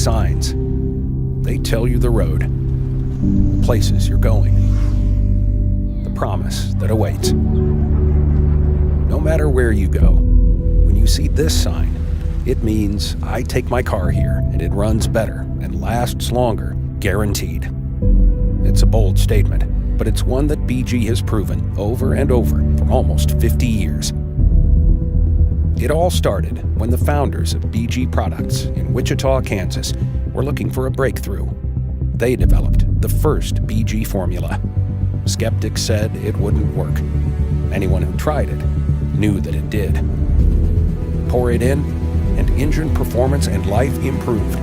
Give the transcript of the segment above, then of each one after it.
signs. They tell you the road, the places you're going, the promise that awaits. No matter where you go, when you see this sign, it means I take my car here and it runs better and lasts longer, guaranteed. It's a bold statement, but it's one that BG has proven over and over for almost 50 years. It all started when the founders of BG Products in Wichita, Kansas, were looking for a breakthrough. They developed the first BG formula. Skeptics said it wouldn't work. Anyone who tried it knew that it did. Pour it in, and engine performance and life improved.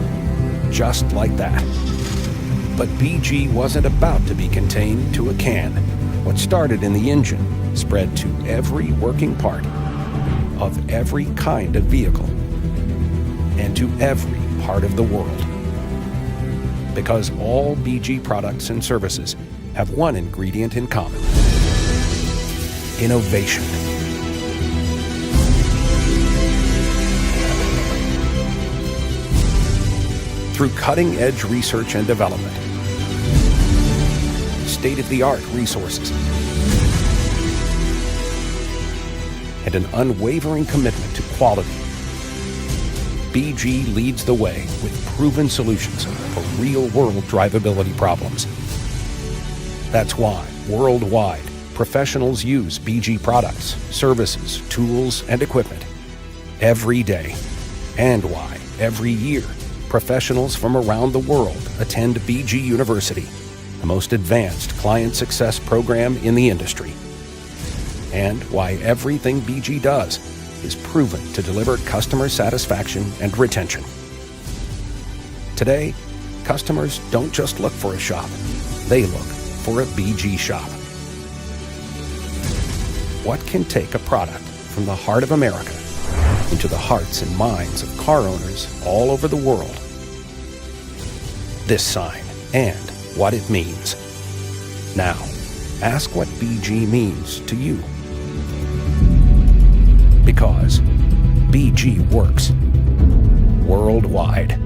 Just like that. But BG wasn't about to be contained to a can. What started in the engine spread to every working part of every kind of vehicle and to every part of the world. Because all BG products and services have one ingredient in common: innovation. Through cutting-edge research and development, state-of-the-art resources, and an unwavering commitment to quality, BG leads the way with proven solutions for real-world drivability problems. That's why, worldwide, professionals use BG products, services, tools, and equipment every day. And why, every year, professionals from around the world attend BG University, the most advanced client success program in the industry. And why everything BG does is proven to deliver customer satisfaction and retention. Today, customers don't just look for a shop, they look for a BG shop. What can take a product from the heart of America into the hearts and minds of car owners all over the world? This sign and what it means. Now, ask what BG means to you. Because BG works worldwide.